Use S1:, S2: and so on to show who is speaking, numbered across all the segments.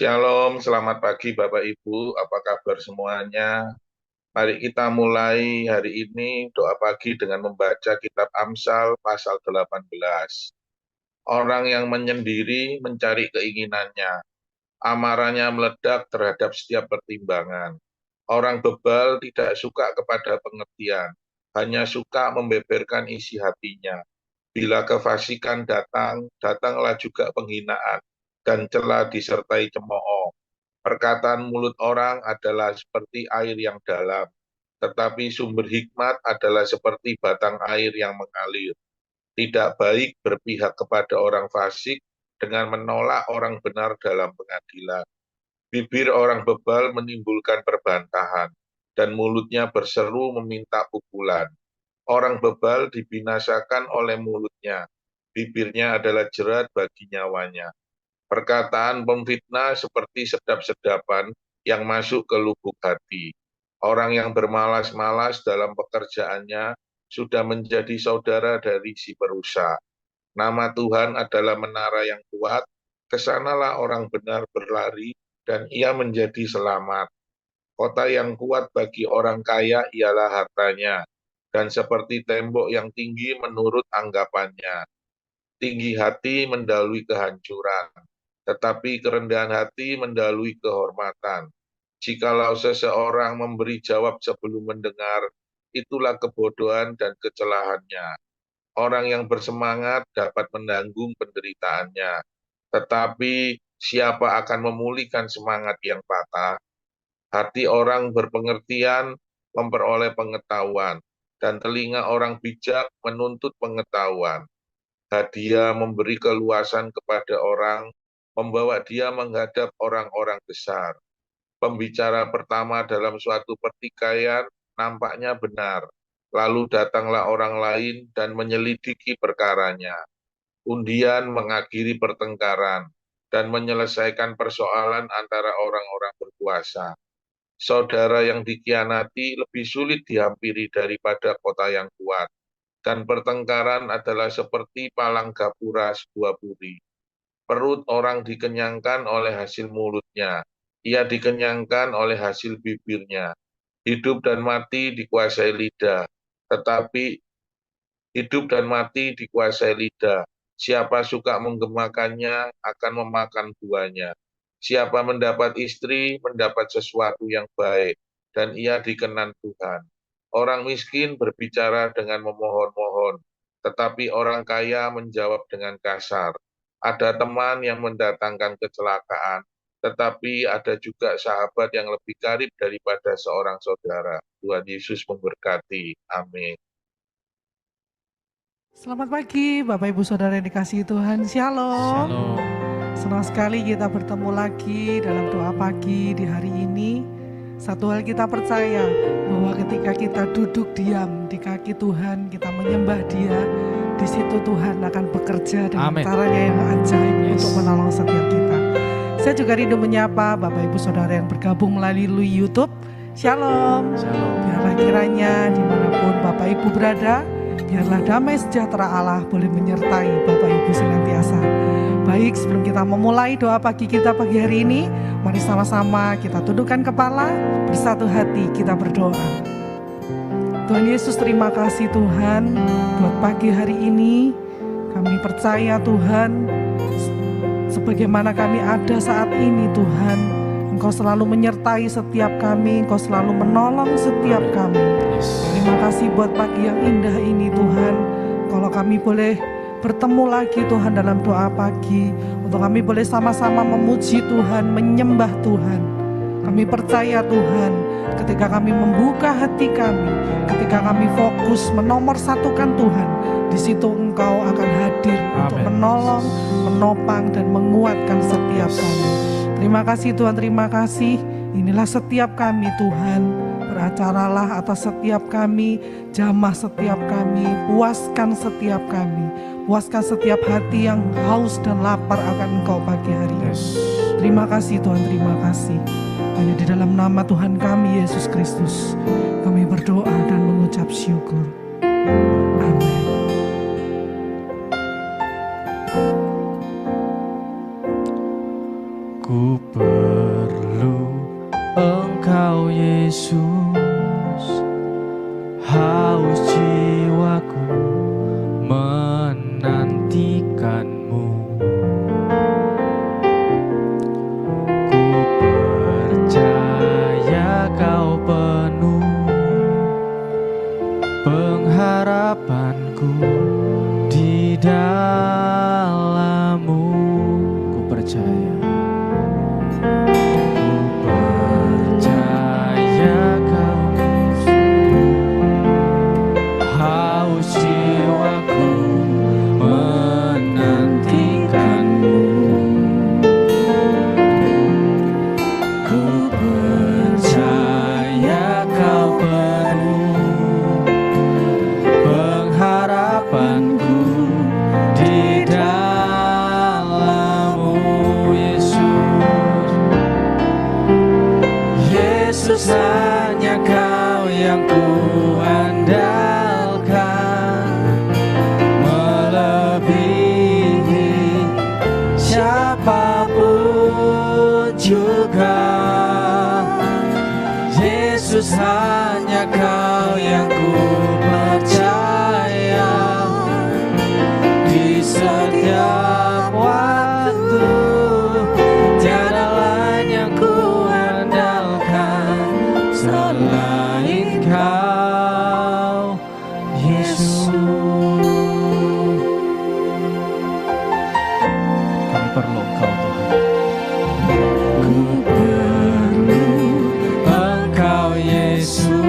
S1: Shalom, selamat pagi Bapak Ibu, apa kabar semuanya? Mari kita mulai hari ini doa pagi dengan membaca kitab Amsal pasal 18. Orang yang menyendiri mencari keinginannya, amarahnya meledak terhadap setiap pertimbangan. Orang bebal tidak suka kepada pengertian, hanya suka membeberkan isi hatinya. Bila kefasikan datang, datanglah juga penghinaan, dan celah disertai cemooh. Perkataan mulut orang adalah seperti air yang dalam, tetapi sumber hikmat adalah seperti batang air yang mengalir. Tidak baik berpihak kepada orang fasik dengan menolak orang benar dalam pengadilan. Bibir orang bebal menimbulkan perbantahan, dan mulutnya berseru meminta pukulan. Orang bebal dibinasakan oleh mulutnya, bibirnya adalah jerat bagi nyawanya. Perkataan pemfitnah seperti sedap-sedapan yang masuk ke lubuk hati. Orang yang bermalas-malas dalam pekerjaannya sudah menjadi saudara dari si perusak. Nama Tuhan adalah menara yang kuat, kesanalah orang benar berlari, dan ia menjadi selamat. Kota yang kuat bagi orang kaya ialah hartanya, dan seperti tembok yang tinggi menurut anggapannya. Tinggi hati mendahului kehancuran, tetapi kerendahan hati mendahului kehormatan. Jikalau seseorang memberi jawab sebelum mendengar, itulah kebodohan dan kecelahannya. Orang yang bersemangat dapat menanggung penderitaannya, tetapi siapa akan memulihkan semangat yang patah? Hati orang berpengertian memperoleh pengetahuan, dan telinga orang bijak menuntut pengetahuan. Hadiah memberi keluasan kepada orang, membawa dia menghadap orang-orang besar. Pembicara pertama dalam suatu pertikaian nampaknya benar, lalu datanglah orang lain dan menyelidiki perkaranya. Undian mengakhiri pertengkaran dan menyelesaikan persoalan antara orang-orang berkuasa. Saudara yang dikhianati lebih sulit dihampiri daripada kota yang kuat, dan pertengkaran adalah seperti palang gapura sebuah buri. Perut orang dikenyangkan oleh hasil mulutnya, ia dikenyangkan oleh hasil bibirnya. Hidup dan mati dikuasai lidah, tetapi hidup dan mati dikuasai lidah. Siapa suka menggemakannya akan memakan buahnya. Siapa mendapat istri mendapat sesuatu yang baik, dan ia dikenan Tuhan. Orang miskin berbicara dengan memohon-mohon, tetapi orang kaya menjawab dengan kasar. Ada teman yang mendatangkan kecelakaan, tetapi ada juga sahabat yang lebih karib daripada seorang saudara. Tuhan Yesus memberkati. Amin.
S2: Selamat pagi Bapak Ibu Saudara yang dikasihi Tuhan, Shalom.
S3: Shalom.
S2: Senang sekali kita bertemu lagi dalam doa pagi di hari ini. Satu hal kita percaya bahwa ketika kita duduk diam di kaki Tuhan, kita menyembah Dia, di situ Tuhan akan bekerja dengan caranya yang ajaib untuk menolong setiap kita. Saya juga rindu menyapa Bapak Ibu Saudara yang bergabung melalui YouTube. Shalom.
S3: Shalom.
S2: Biarlah kiranya dimanapun Bapak Ibu berada, biarlah damai sejahtera Allah boleh menyertai Bapak Ibu senantiasa. Baik, sebelum kita memulai doa pagi kita pagi hari ini, mari sama-sama kita tundukkan kepala, bersatu hati kita berdoa. Tuhan Yesus, terima kasih Tuhan buat pagi hari ini. Kami percaya Tuhan, sebagaimana kami ada saat ini Tuhan, Engkau selalu menyertai setiap kami, Engkau selalu menolong setiap kami. Terima kasih buat pagi yang indah ini Tuhan. Kalau kami boleh bertemu lagi Tuhan dalam doa pagi, untuk kami boleh sama-sama memuji Tuhan, menyembah Tuhan. Kami percaya Tuhan, ketika kami membuka hati kami, ketika kami fokus menomorsatukan Tuhan, di situ Engkau akan hadir untuk menolong, menopang, dan menguatkan setiap kami. Terima kasih Tuhan, terima kasih. Inilah setiap kami Tuhan. Beracaralah atas setiap kami, jamah setiap kami, puaskan setiap kami. Puaskan setiap hati yang haus dan lapar akan Engkau pagi hari ini. Terima kasih Tuhan, terima kasih. Hanya di dalam nama Tuhan kami Yesus Kristus kami berdoa dan mengucap syukur. Amin.
S3: Ku perlu Engkau Yesus, haus jiwaku menantikan-Mu. Ku percaya Kau penuh pengharapanku di dalam-Mu. Ku percaya Kau haus jiwaku menantikan-Mu. Ku percaya Kau penuh pengharapanku di dalam-Mu, Yesus. Yesus, hanya Kau yang ku andalkan, melebihi siapapun juga. Yesus, hanya Kau yang ku percaya di setiap waktu. Tiada lain yang ku andalkan selain Kau, Yesus. Kami perlu Engkau, Tuhan. Ku perlu Engkau, Yesus.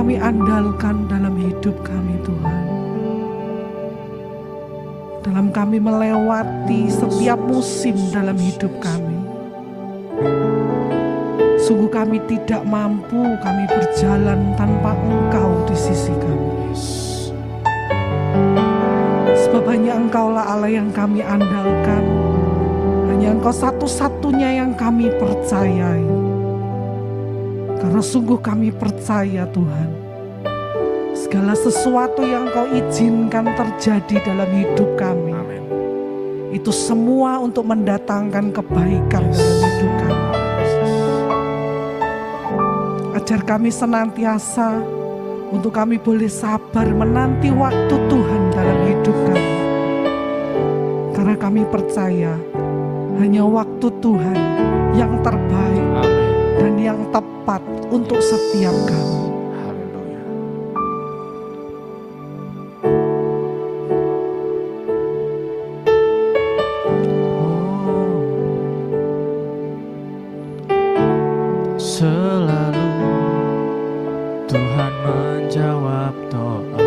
S2: kami andalkan dalam hidup kami Tuhan. Dalam kami melewati setiap musim dalam hidup kami. Sungguh kami tidak mampu kami berjalan tanpa Engkau di sisi kami. Sebab hanya Engkaulah Allah yang kami andalkan. Hanya Engkau satu-satunya yang kami percayai. Karena sungguh kami percaya Tuhan, segala sesuatu yang Kau izinkan terjadi dalam hidup kami, itu semua untuk mendatangkan kebaikan dalam hidup kami. Ajar kami senantiasa untuk kami boleh sabar menanti waktu Tuhan dalam hidup kami. Karena kami percaya hanya waktu Tuhan yang terbaik dan yang tepat untuk setiap kami.
S3: Selalu Tuhan menjawab doa.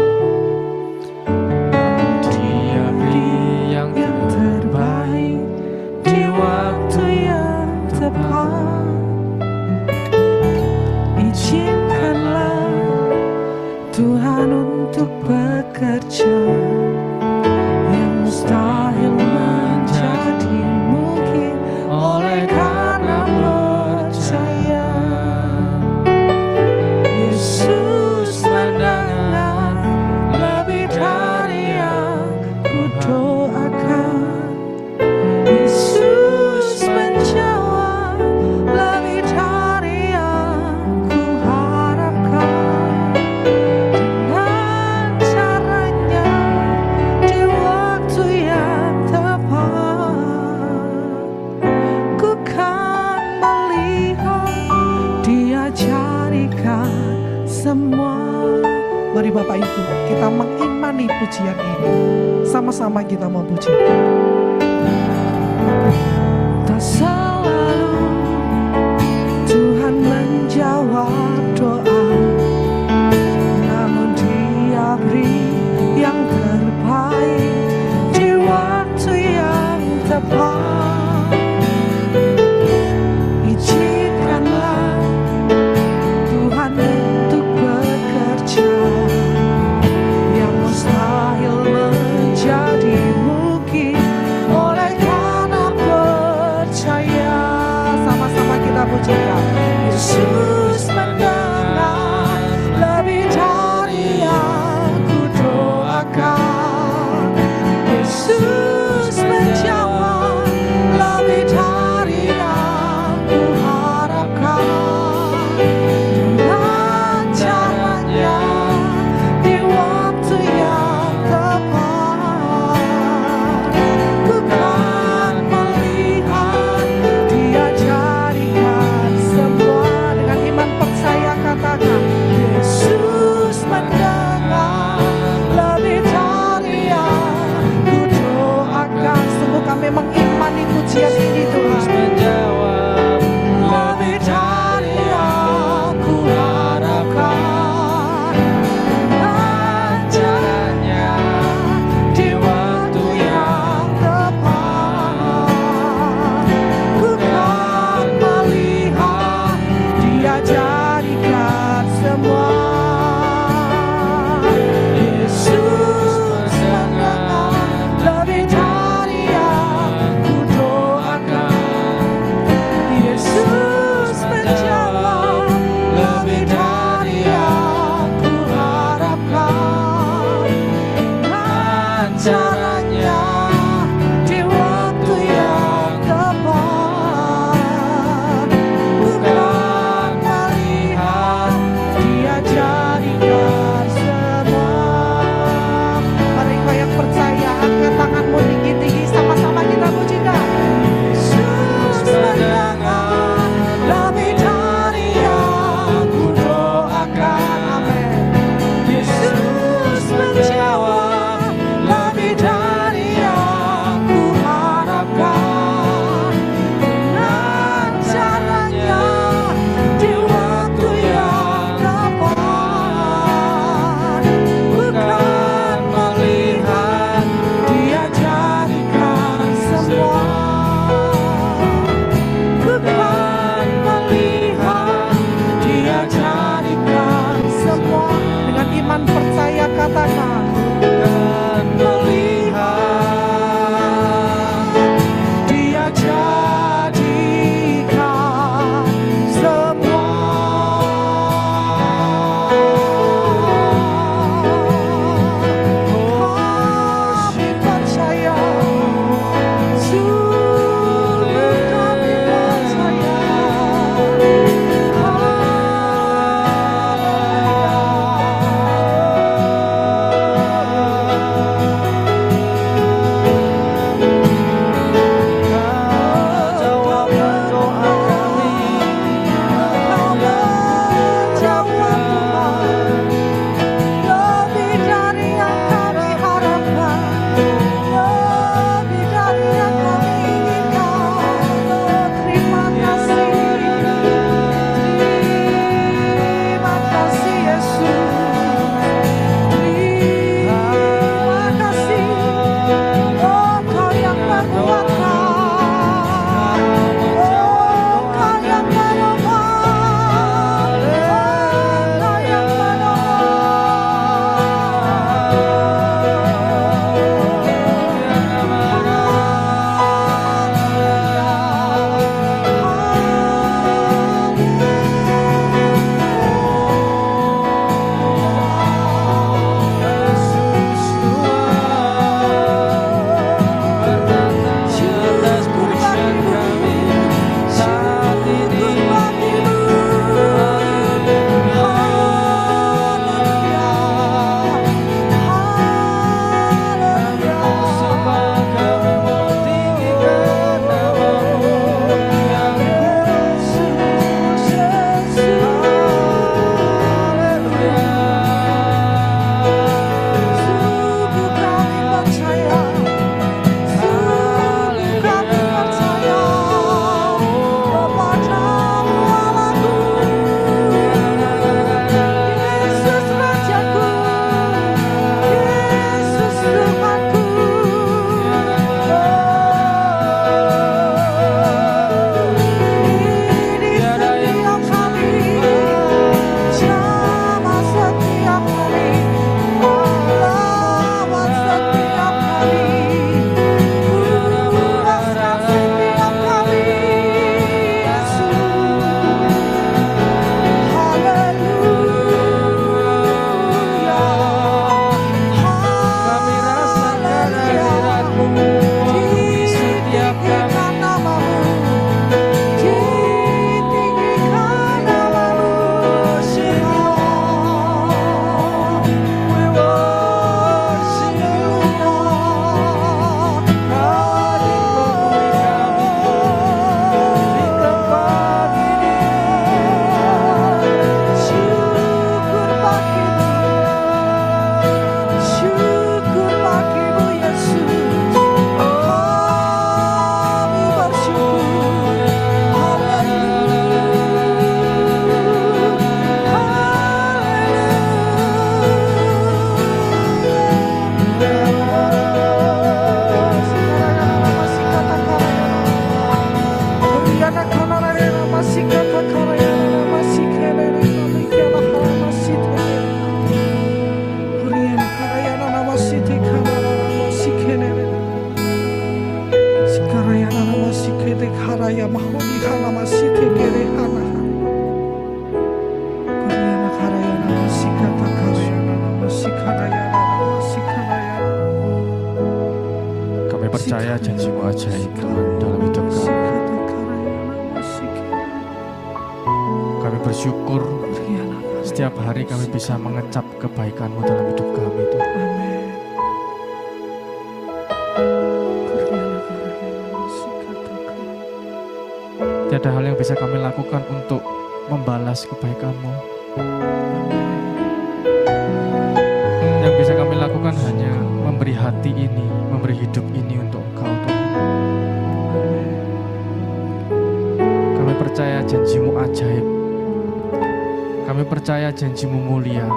S3: Dia beri yang terbaik di waktu yang tepat. Izinkanlah Tuhan untuk bekerja yang mustahil menjadi mungkin oleh karena percaya. Yesus mendengar lebih dari yang ku doakan. Yesus menjawab lebih dari yang ku harapkan. Dengan caranya di waktu yang tepat, ku kan melihat Dia jadikan semua. Mari Bapak Ibu, kita mengimani pujian ini. Sama-sama kita memuji. Tak selalu Tuhan menjawab doa, namun Dia beri yang terbaik di waktu yang tepat. Izinkanlah Tuhan untuk bekerja yang mustahil menjadi mungkin oleh karena
S2: jadikan semua dengan iman percaya katakan
S3: Kan melihat
S2: Dia jadikan semua. Kami percaya, sungguh kami percaya.
S3: jawabkan doa kami,
S2: Kau menjawab Tuhan, lebih dari yang kami harapkan, lebih dari yang kami inginkan. Terima kasih Yesus. Terima kasih, oh Kau yang menguatkan, oh Kau yang menolong, oh Kau yang
S3: atas pujian kami saat ini. Sembah kami tinggikan nama-Mu yang kami rasakan hadirat-Mu di setiap kami. We worship You, Hari pemulih kami di tempat ini.
S2: Syukur bagimu Yesus, kami bersyukur. Karaya mahoni hana masite kere hana Kuriana karaya nama sikata karaya nama sikaraya nama sikaraya.
S3: Kami percaya janji-Mu ajaib Tuhan dalam hidup kami.
S2: Sikata karaya nama sikara.
S3: Kami bersyukur
S2: Kuriana karaya
S3: setiap hari kami bisa mengecap kebaikan-Mu dalam hidup kami Tuhan.
S2: Amin. Kuriana karaya nama sikata karaya.
S3: Tiada hal yang bisa kami lakukan untuk membalas kebaikan-Mu. Yang bisa kami lakukan hanya memberi hati ini, memberi hidup ini untuk Engkau Tuhan. Kami percaya janji-Mu ajaib. Kami percaya janji-Mu mulia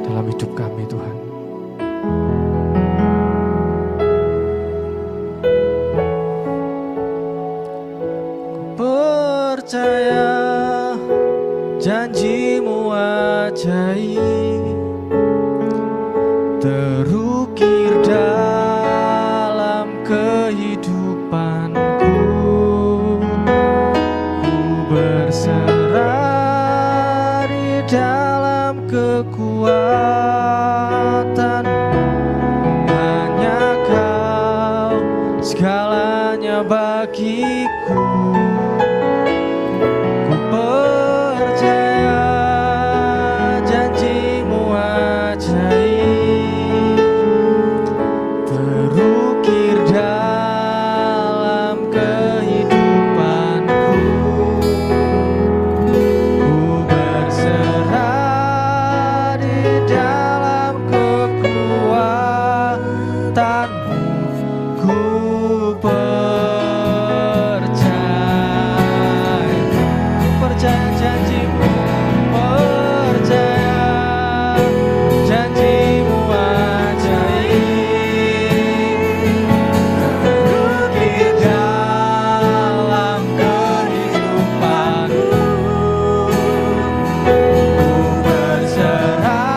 S3: dalam hidup kami Tuhan. Ku percaya janjimu ajaib terukir dalam kehidupanku. Ku berserah di dalam kekuatan, hanya Kau segalanya bagiku. Ku percaya janjimu ajaib terukir dalam kehidupanku. Ku berserah di dalam kekuatan-Mu. Ku percaya janjimu, percaya janjimu ajaib terukir dalam kehidupanku. Ku berserah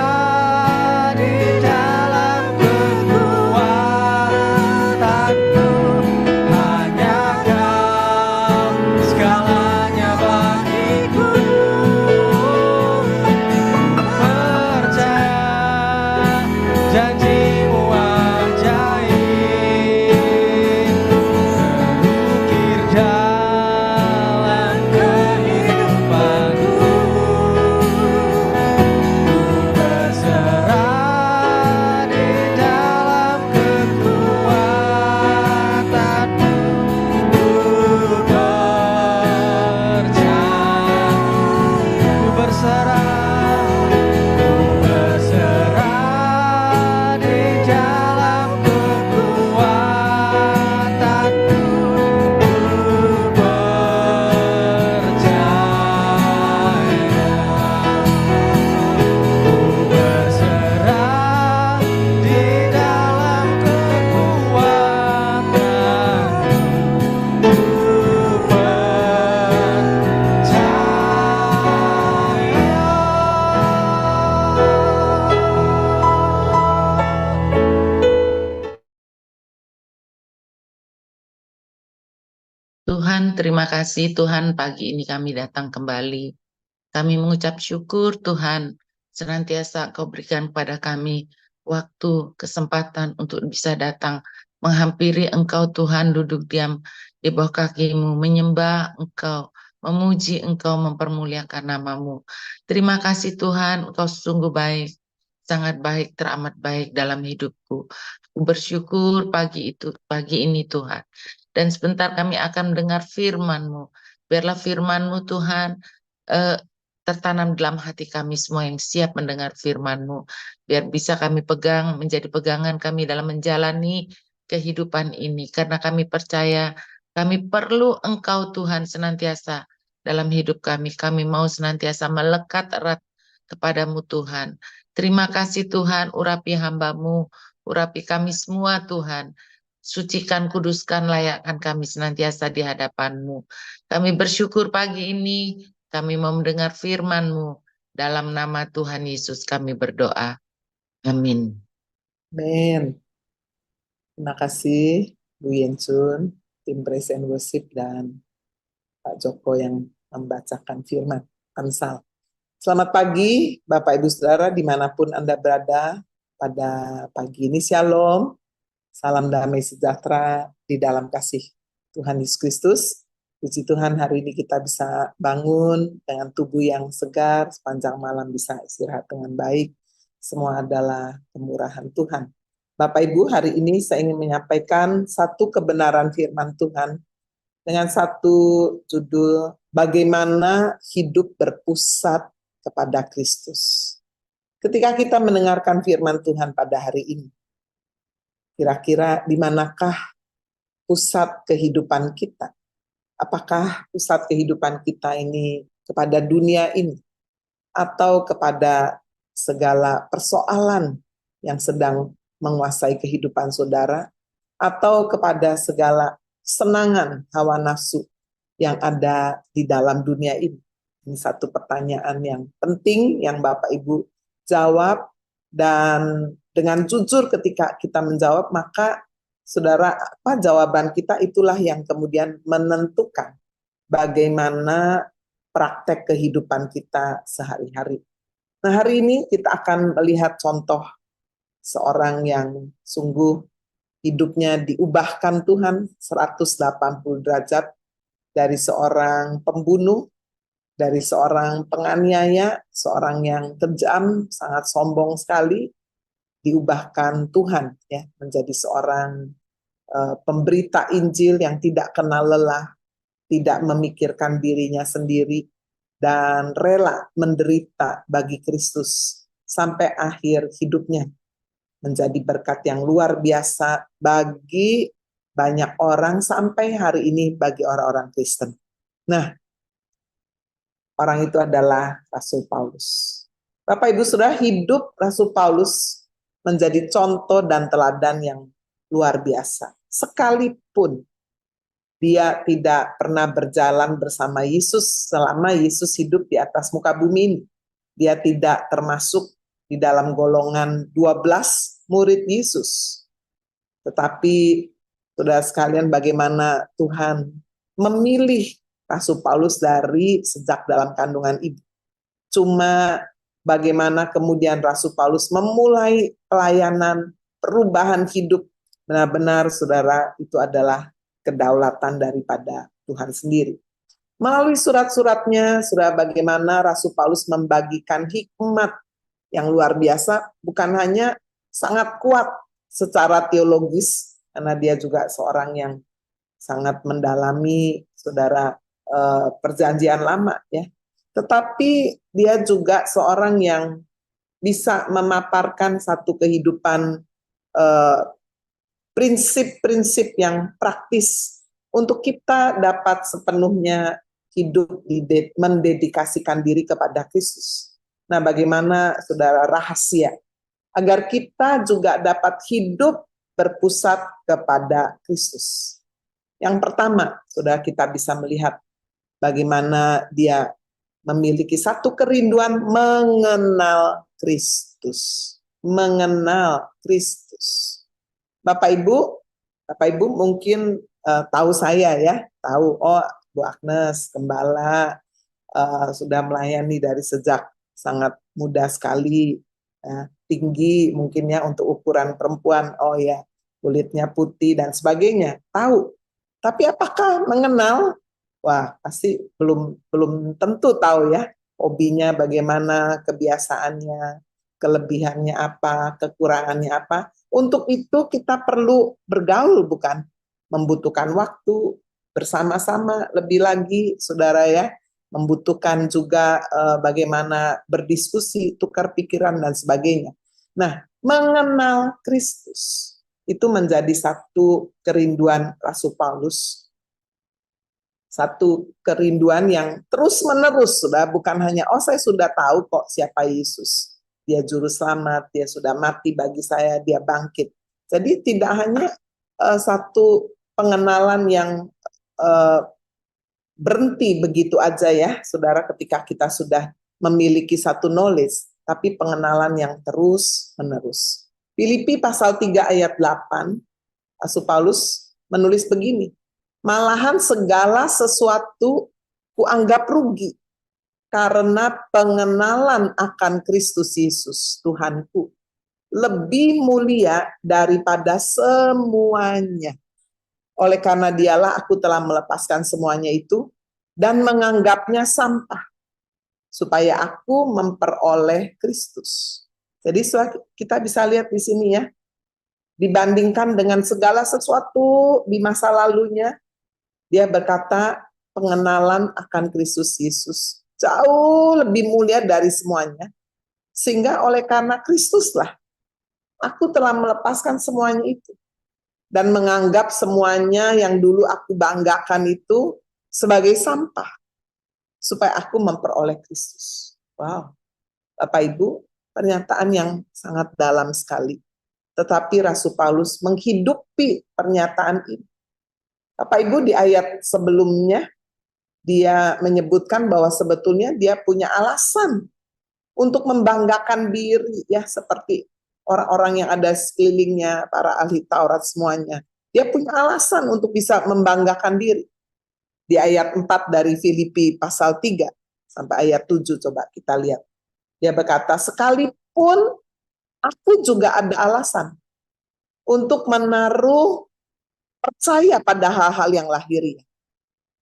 S3: di dalam kekuatan-Mu, hanya Kau segalanya bagiku. Percaya janjimu ajaib terukir dalam kehidupanku. Ku berserah di dalam kekuatan-Mu. Ku berserah di dalam kekuatan-Mu. Ku berserah di dalam kekuatan-Mu.
S4: Tuhan, terima kasih Tuhan, pagi ini kami datang kembali. Kami mengucap syukur Tuhan, senantiasa Kau berikan kepada kami waktu, kesempatan untuk bisa datang menghampiri Engkau Tuhan, duduk diam di bawah kaki-Mu, menyembah Engkau, memuji Engkau, mempermuliakan nama-Mu. Terima kasih Tuhan, Engkau sungguh baik, sangat baik, teramat baik dalam hidupku. Aku bersyukur pagi ini Tuhan. Dan sebentar kami akan mendengar firman-Mu. Biarlah firman-Mu Tuhan tertanam dalam hati kami semua yang siap mendengar firman-Mu. Biar bisa kami pegang, menjadi pegangan kami dalam menjalani kehidupan ini. Karena kami percaya, kami perlu Engkau Tuhan senantiasa dalam hidup kami. Kami mau senantiasa melekat erat kepadamu Tuhan. Terima kasih Tuhan, urapi hamba-Mu, urapi kami semua Tuhan. Sucikan, kuduskan, layakkan kami senantiasa di hadapan-Mu. Kami bersyukur pagi ini, kami mau mendengar firman-Mu. Dalam nama Tuhan Yesus kami berdoa. Amin.
S5: Amin. Terima kasih Bu Yensun, tim Praise and Worship, dan Pak Joko yang membacakan firman Amsal. Selamat pagi Bapak Ibu Saudara dimanapun Anda berada pada pagi ini. Shalom. Salam damai sejahtera di dalam kasih Tuhan Yesus Kristus. Puji Tuhan, hari ini kita bisa bangun dengan tubuh yang segar, sepanjang malam bisa istirahat dengan baik. Semua adalah kemurahan Tuhan. Bapak Ibu, hari ini saya ingin menyampaikan satu kebenaran firman Tuhan dengan satu judul, bagaimana hidup berpusat kepada Kristus. Ketika kita mendengarkan firman Tuhan pada hari ini, kira-kira di manakah pusat kehidupan kita? Apakah pusat kehidupan kita ini kepada dunia ini? Atau kepada segala persoalan yang sedang menguasai kehidupan saudara? Atau kepada segala senangan hawa nafsu yang ada di dalam dunia ini? Ini satu pertanyaan yang penting yang Bapak Ibu jawab, dan dengan jujur ketika kita menjawab, maka saudara, apa jawaban kita itulah yang kemudian menentukan bagaimana praktek kehidupan kita sehari-hari. Nah, hari ini kita akan melihat contoh seorang yang sungguh hidupnya diubahkan Tuhan 180 derajat, dari seorang pembunuh, dari seorang penganiaya, seorang yang kejam, sangat sombong sekali, diubahkan Tuhan ya menjadi seorang pemberita Injil yang tidak kenal lelah, tidak memikirkan dirinya sendiri, dan rela menderita bagi Kristus sampai akhir hidupnya, menjadi berkat yang luar biasa bagi banyak orang sampai hari ini bagi orang-orang Kristen. Nah, orang itu adalah Rasul Paulus. Bapak Ibu Saudara, hidup Rasul Paulus menjadi contoh dan teladan yang luar biasa. Sekalipun dia tidak pernah berjalan bersama Yesus selama Yesus hidup di atas muka bumi ini. Dia tidak termasuk di dalam golongan 12 murid Yesus. Tetapi saudara sekalian, bagaimana Tuhan memilih Rasul Paulus dari sejak dalam kandungan ibu. Cuma bagaimana kemudian Rasul Paulus memulai pelayanan, perubahan hidup, benar-benar saudara, itu adalah kedaulatan daripada Tuhan sendiri. Melalui surat-suratnya, saudara, bagaimana Rasul Paulus membagikan hikmat yang luar biasa, bukan hanya sangat kuat secara teologis, karena dia juga seorang yang sangat mendalami, saudara, perjanjian lama ya. Tetapi dia juga seorang yang bisa memaparkan satu kehidupan, prinsip-prinsip yang praktis untuk kita dapat sepenuhnya hidup mendedikasikan diri kepada Kristus. Nah, bagaimana saudara rahasia agar kita juga dapat hidup berpusat kepada Kristus? Yang pertama, saudara, kita bisa melihat bagaimana dia memiliki satu kerinduan mengenal Kristus. Mengenal Kristus. Bapak Ibu mungkin tahu saya ya, tahu, oh Bu Agnes Gembala sudah melayani dari sejak sangat muda sekali, tinggi mungkin ya untuk ukuran perempuan, oh ya kulitnya putih dan sebagainya, tahu. Tapi apakah mengenal? Wah, pasti belum tentu tahu ya, hobinya bagaimana, kebiasaannya, kelebihannya apa, kekurangannya apa. Untuk itu kita perlu bergaul, bukan? Membutuhkan waktu bersama-sama, lebih lagi saudara ya, membutuhkan juga bagaimana berdiskusi, tukar pikiran dan sebagainya. Nah, mengenal Kristus itu menjadi satu kerinduan Rasul Paulus. Satu kerinduan yang terus-menerus, sudah bukan hanya, oh saya sudah tahu kok siapa Yesus. Dia juru selamat, dia sudah mati bagi saya, dia bangkit. Jadi tidak hanya satu pengenalan yang berhenti begitu aja ya, saudara, ketika kita sudah memiliki satu knowledge, tapi pengenalan yang terus-menerus. Filipi pasal 3 ayat 8, Rasul Paulus menulis begini, malahan segala sesuatu kuanggap rugi karena pengenalan akan Kristus Yesus Tuhanku lebih mulia daripada semuanya. Oleh karena dialah aku telah melepaskan semuanya itu dan menganggapnya sampah supaya aku memperoleh Kristus. Jadi kita bisa lihat di sini ya, dibandingkan dengan segala sesuatu di masa lalunya, dia berkata pengenalan akan Kristus Yesus jauh lebih mulia dari semuanya. Sehingga oleh karena Kristuslah aku telah melepaskan semuanya itu dan menganggap semuanya yang dulu aku banggakan itu sebagai sampah supaya aku memperoleh Kristus. Wow, Bapak Ibu, pernyataan yang sangat dalam sekali. Tetapi Rasul Paulus menghidupi pernyataan ini. Bapak Ibu, di ayat sebelumnya dia menyebutkan bahwa sebetulnya dia punya alasan untuk membanggakan diri, ya, seperti orang-orang yang ada sekelilingnya, para ahli Taurat semuanya. Dia punya alasan untuk bisa membanggakan diri. Di ayat 4 dari Filipi pasal 3 sampai ayat 7, coba kita lihat. Dia berkata, sekalipun aku juga ada alasan untuk menaruh percaya pada hal-hal yang lahiriah.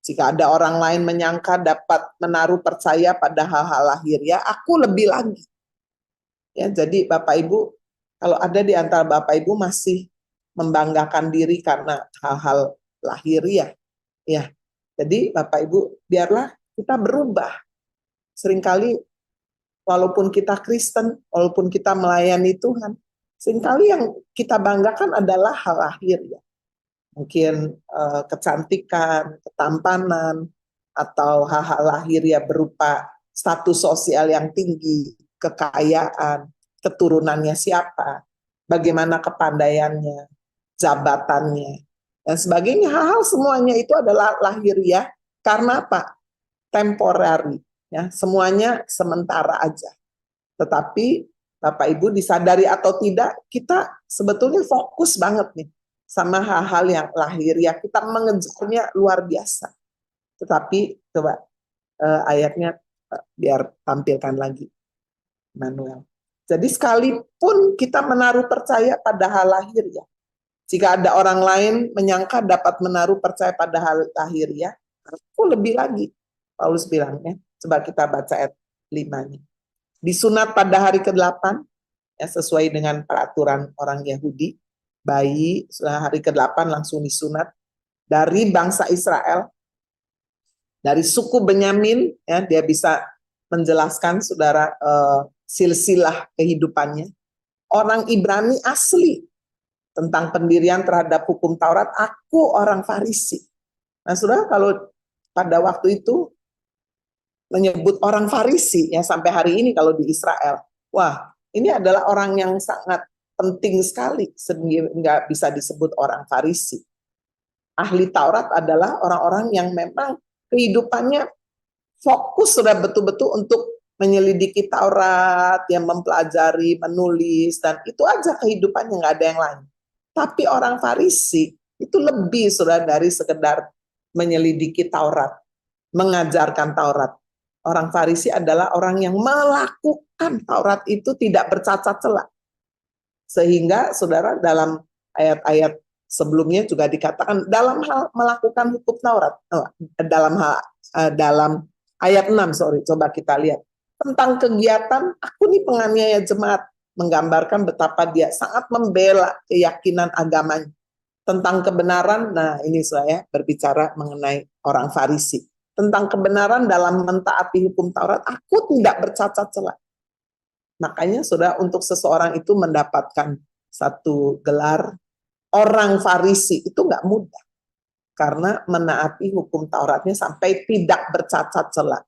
S5: Jika ada orang lain menyangka dapat menaruh percaya pada hal-hal lahiriah, aku lebih lagi. Ya, jadi Bapak Ibu, kalau ada di antara Bapak Ibu masih membanggakan diri karena hal-hal lahiriah, ya. Jadi Bapak Ibu, biarlah kita berubah. Seringkali walaupun kita Kristen, walaupun kita melayani Tuhan, seringkali yang kita banggakan adalah hal lahiriah. Mungkin kecantikan, ketampanan, atau hal-hal lahiriah berupa status sosial yang tinggi, kekayaan, keturunannya siapa, bagaimana kepandaiannya, jabatannya, dan sebagainya. Hal-hal semuanya itu adalah lahiriah karena apa? Temporary, ya, semuanya sementara aja. Tetapi Bapak Ibu disadari atau tidak, kita sebetulnya fokus banget nih sama hal-hal yang lahiriah, kita mengejarnya luar biasa. Tetapi coba ayatnya biar tampilkan lagi, Manuel. Jadi sekalipun kita menaruh percaya pada hal lahiriah, jika ada orang lain menyangka dapat menaruh percaya pada hal lahiriah, aku lebih lagi. Paulus bilangnya, coba kita baca ayat 5-nya. Disunat pada hari ke-8, ya, sesuai dengan peraturan orang Yahudi, bayi setelah hari ke-8 langsung disunat dari bangsa Israel, dari suku Benyamin, ya, dia bisa menjelaskan saudara silsilah kehidupannya. Orang Ibrani asli, tentang pendirian terhadap hukum Taurat, aku orang Farisi. Nah saudara, kalau pada waktu itu menyebut orang Farisi, ya, sampai hari ini kalau di Israel, wah, ini adalah orang yang sangat penting sekali sehingga bisa disebut orang Farisi. Ahli Taurat adalah orang-orang yang memang kehidupannya fokus sudah betul-betul untuk menyelidiki Taurat, yang mempelajari, menulis, dan itu aja kehidupannya, nggak ada yang lain. Tapi orang Farisi itu lebih sudah dari sekedar menyelidiki Taurat, mengajarkan Taurat. Orang Farisi adalah orang yang melakukan Taurat itu tidak bercacat celah. Sehingga saudara dalam ayat-ayat sebelumnya juga dikatakan dalam hal melakukan hukum Taurat, dalam ayat 6, coba kita lihat tentang kegiatan aku nih penganiaya jemaat, menggambarkan betapa dia sangat membela keyakinan agamanya tentang kebenaran. Nah, ini saya berbicara mengenai orang Farisi, tentang kebenaran dalam mentaati hukum Taurat, aku tidak bercacat celah. Makanya saudara, untuk seseorang itu mendapatkan satu gelar orang Farisi itu nggak mudah, karena menaati hukum Tauratnya sampai tidak bercacat celah.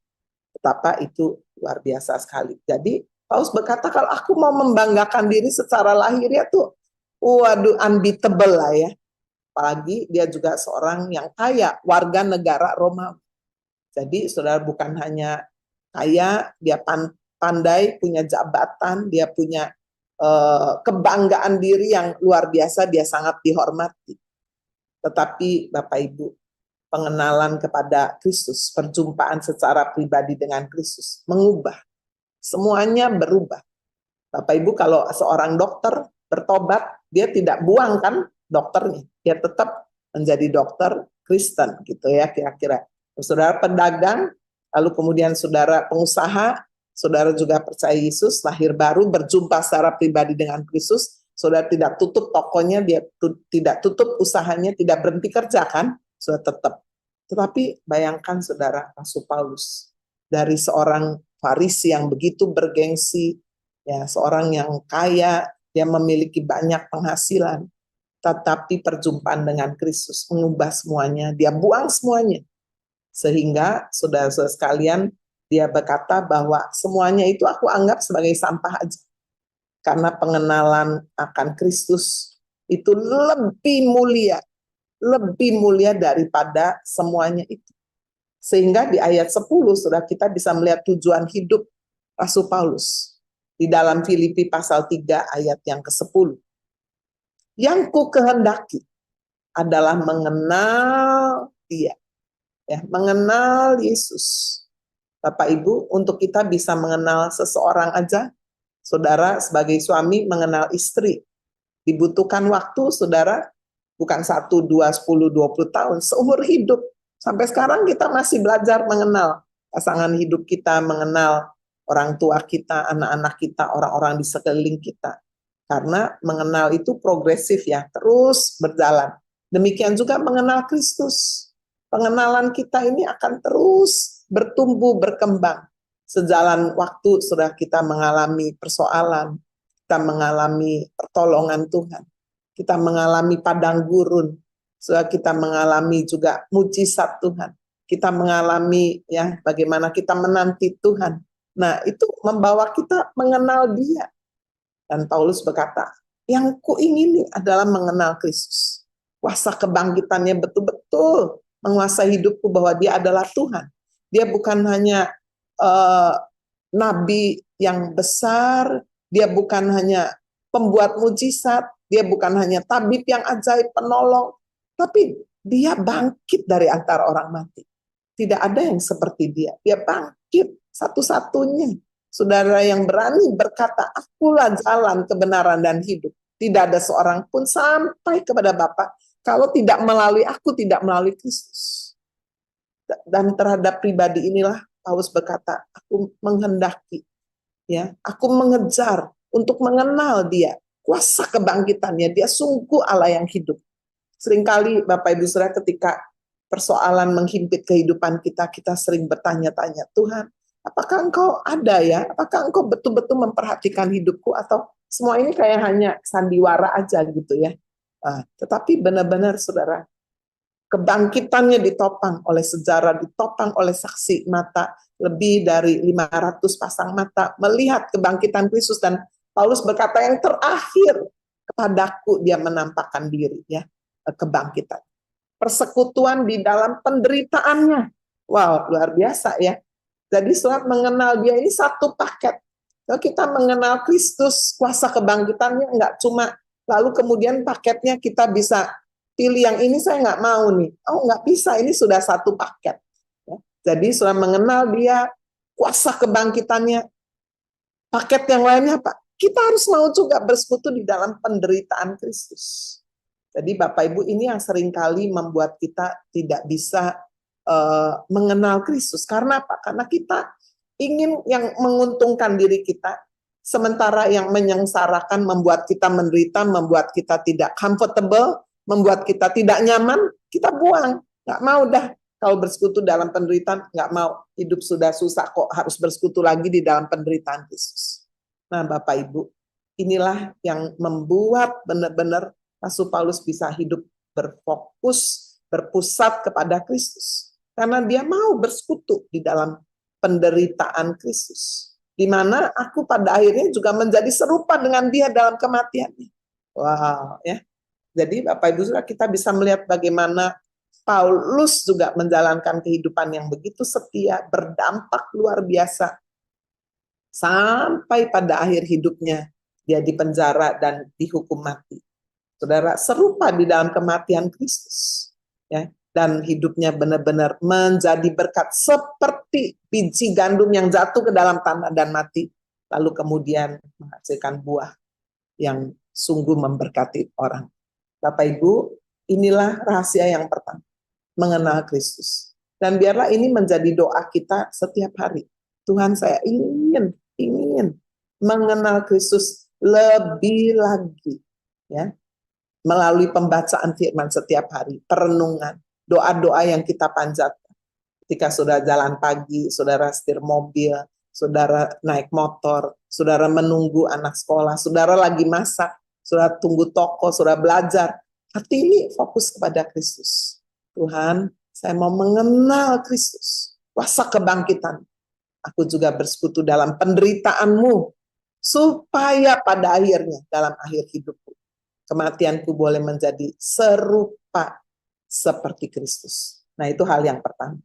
S5: Betapa itu luar biasa sekali. Jadi Paulus berkata, kalau aku mau membanggakan diri secara lahiriah tuh, waduh, unbeatable lah ya. Apalagi dia juga seorang yang kaya, warga negara Romawi. Jadi saudara, bukan hanya kaya, dia pandai, punya jabatan, dia punya kebanggaan diri yang luar biasa, dia sangat dihormati. Tetapi Bapak Ibu, pengenalan kepada Kristus, perjumpaan secara pribadi dengan Kristus mengubah. Semuanya berubah. Bapak Ibu, kalau seorang dokter bertobat, dia tidak buang kan dokternya, dia tetap menjadi dokter Kristen gitu ya kira-kira. Saudara pedagang, lalu kemudian saudara pengusaha, saudara juga percaya Yesus, lahir baru, berjumpa secara pribadi dengan Kristus, saudara tidak tutup tokonya, dia tidak tutup usahanya, tidak berhenti kerja kan, saudara tetap. Tetapi bayangkan saudara, Rasul Paulus, dari seorang Farisi yang begitu bergengsi, ya, seorang yang kaya, dia memiliki banyak penghasilan, tetapi perjumpaan dengan Kristus mengubah semuanya, dia buang semuanya. Sehingga saudara-saudara sekalian, dia berkata bahwa semuanya itu aku anggap sebagai sampah aja. Karena pengenalan akan Kristus itu lebih mulia daripada semuanya itu. Sehingga di ayat 10 sudah kita bisa melihat tujuan hidup Rasul Paulus di dalam Filipi pasal 3 ayat yang ke-10. Yang ku kehendaki adalah mengenal Dia, ya, mengenal Yesus. Bapak Ibu, untuk kita bisa mengenal seseorang aja, saudara sebagai suami mengenal istri, dibutuhkan waktu, saudara, bukan 1, 2, 10, 20 tahun, seumur hidup. Sampai sekarang kita masih belajar mengenal pasangan hidup kita, mengenal orang tua kita, anak-anak kita, orang-orang di sekeliling kita. Karena mengenal itu progresif ya, terus berjalan. Demikian juga mengenal Kristus. Pengenalan kita ini akan terus bertumbuh, berkembang. Sejalan waktu sudah kita mengalami persoalan, kita mengalami pertolongan Tuhan, kita mengalami padang gurun, sudah kita mengalami juga mujizat Tuhan, kita mengalami ya bagaimana kita menanti Tuhan. Nah, itu membawa kita mengenal Dia. Dan Paulus berkata, yang kuingini adalah mengenal Kristus. Kuasa kebangkitannya betul-betul menguasai hidupku, bahwa Dia adalah Tuhan. Dia bukan hanya nabi yang besar, Dia bukan hanya pembuat mujizat, Dia bukan hanya tabib yang ajaib, penolong, tapi Dia bangkit dari antara orang mati. Tidak ada yang seperti Dia. Dia bangkit satu-satunya. Saudara yang berani berkata, akulah jalan, kebenaran, dan hidup. Tidak ada seorang pun sampai kepada Bapa kalau tidak melalui aku, tidak melalui Kristus. Dan terhadap pribadi inilah Paulus berkata, aku menghendaki, ya, aku mengejar untuk mengenal Dia, kuasa kebangkitannya. Dia sungguh Allah yang hidup. Seringkali Bapak Ibu Saudara, ketika persoalan menghimpit kehidupan kita, kita sering bertanya-tanya, Tuhan, apakah Engkau ada ya? Apakah Engkau betul-betul memperhatikan hidupku, atau semua ini kayak hanya sandiwara aja gitu ya? Tetapi benar-benar saudara, kebangkitannya ditopang oleh sejarah, ditopang oleh saksi mata, lebih dari 500 pasang mata melihat kebangkitan Kristus. Dan Paulus berkata, yang terakhir kepadaku Dia menampakkan diri, ya, kebangkitan. Persekutuan di dalam penderitaannya. Wow, luar biasa ya. Jadi surat mengenal Dia ini satu paket. Kalau kita mengenal Kristus, kuasa kebangkitannya enggak cuma lalu kemudian paketnya kita bisa pilih yang ini saya nggak mau nih. Oh, nggak bisa, ini sudah satu paket. Ya. Jadi sudah mengenal Dia, kuasa kebangkitannya. Paket yang lainnya Pak, kita harus mau juga bersekutu di dalam penderitaan Kristus. Jadi Bapak Ibu, ini yang seringkali membuat kita tidak bisa mengenal Kristus. Karena apa? Karena kita ingin yang menguntungkan diri kita, sementara yang menyengsarakan, membuat kita menderita, membuat kita tidak comfortable, membuat kita tidak nyaman, kita buang. Nggak mau dah kalau bersekutu dalam penderitaan, nggak mau. Hidup sudah susah kok harus bersekutu lagi di dalam penderitaan Kristus. Nah Bapak Ibu, inilah yang membuat benar-benar Rasul Paulus bisa hidup berfokus, berpusat kepada Kristus. Karena dia mau bersekutu di dalam penderitaan Kristus. Di mana aku pada akhirnya juga menjadi serupa dengan Dia dalam kematiannya. Wow, ya. Jadi Bapak Ibu Saudara, kita bisa melihat bagaimana Paulus juga menjalankan kehidupan yang begitu setia, berdampak luar biasa. Sampai pada akhir hidupnya, dia dipenjara dan dihukum mati. Saudara, serupa di dalam kematian Kristus. Ya, dan hidupnya benar-benar menjadi berkat seperti biji gandum yang jatuh ke dalam tanah dan mati, lalu kemudian menghasilkan buah yang sungguh memberkati orang. Bapak Ibu, inilah rahasia yang pertama, mengenal Kristus. Dan biarlah ini menjadi doa kita setiap hari. Tuhan, saya ingin mengenal Kristus lebih lagi, ya, melalui pembacaan firman setiap hari, perenungan, doa-doa yang kita panjatkan. Ketika saudara jalan pagi, saudara setir mobil, saudara naik motor, saudara menunggu anak sekolah, saudara lagi masak, saudara tunggu toko, saudara belajar. Hati ini fokus kepada Kristus. Tuhan, saya mau mengenal Kristus, kuasa kebangkitan. Aku juga bersekutu dalam penderitaanmu, supaya pada akhirnya, dalam akhir hidupku, kematianku boleh menjadi serupa seperti Kristus. Nah, itu hal yang pertama.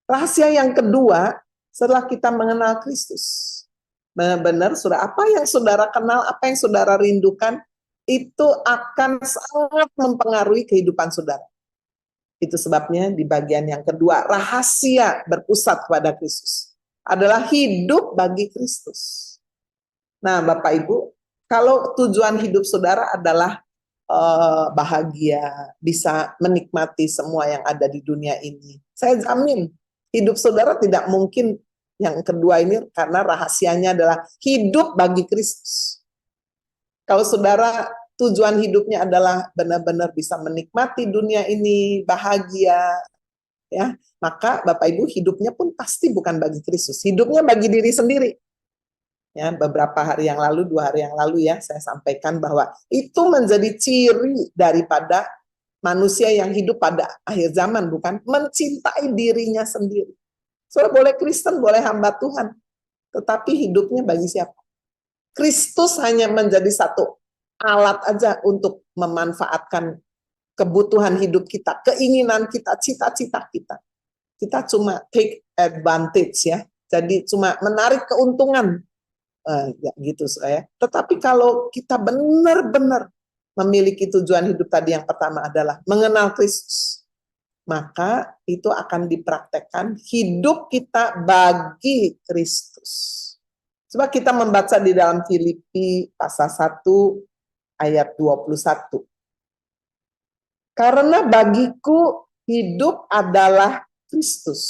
S5: Rahasia yang kedua, setelah kita mengenal Kristus, benar-benar saudara, apa yang saudara kenal, apa yang saudara rindukan, itu akan sangat mempengaruhi kehidupan saudara. Itu sebabnya di bagian yang kedua, rahasia berpusat pada Kristus adalah hidup bagi Kristus. Nah, Bapak Ibu, kalau tujuan hidup saudara adalah bahagia, bisa menikmati semua yang ada di dunia ini, saya jamin hidup saudara tidak mungkin yang kedua ini, karena rahasianya adalah hidup bagi Kristus. Kalau saudara tujuan hidupnya adalah benar-benar bisa menikmati dunia ini, bahagia, ya, maka Bapak Ibu hidupnya pun pasti bukan bagi Kristus, hidupnya bagi diri sendiri. Ya, beberapa hari yang lalu, 2 hari yang lalu ya, saya sampaikan bahwa itu menjadi ciri daripada manusia yang hidup pada akhir zaman, bukan mencintai dirinya sendiri. Saudara boleh Kristen, boleh hamba Tuhan, tetapi hidupnya bagi siapa? Kristus hanya menjadi satu alat aja untuk memanfaatkan kebutuhan hidup kita, keinginan kita, cita-cita kita. Kita cuma take advantage ya, jadi cuma menarik keuntungan, ya gitu saya. Tetapi kalau kita benar-benar memiliki tujuan hidup tadi, yang pertama adalah mengenal Kristus, maka itu akan dipraktekkan hidup kita bagi Kristus. Coba kita membaca di dalam Filipi pasal 1 ayat 21. Karena bagiku hidup adalah Kristus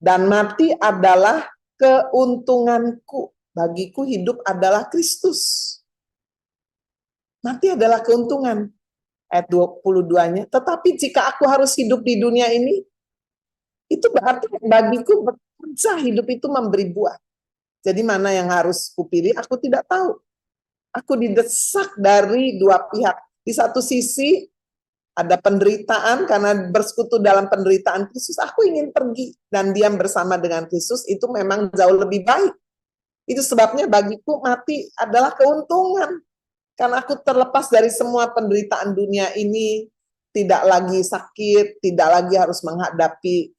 S5: dan mati adalah keuntunganku. Bagiku hidup adalah Kristus, mati adalah keuntungan. Ayat 22-nya, tetapi jika aku harus hidup di dunia ini, itu berarti bagiku bekerja, hidup itu memberi buah. Jadi mana yang harus kupilih, aku tidak tahu. Aku didesak dari dua pihak. Di satu sisi ada penderitaan, karena bersekutu dalam penderitaan Kristus, aku ingin pergi dan diam bersama dengan Kristus, itu memang jauh lebih baik. Itu sebabnya bagiku mati adalah keuntungan. Karena aku terlepas dari semua penderitaan dunia ini, tidak lagi sakit, tidak lagi harus menghadapi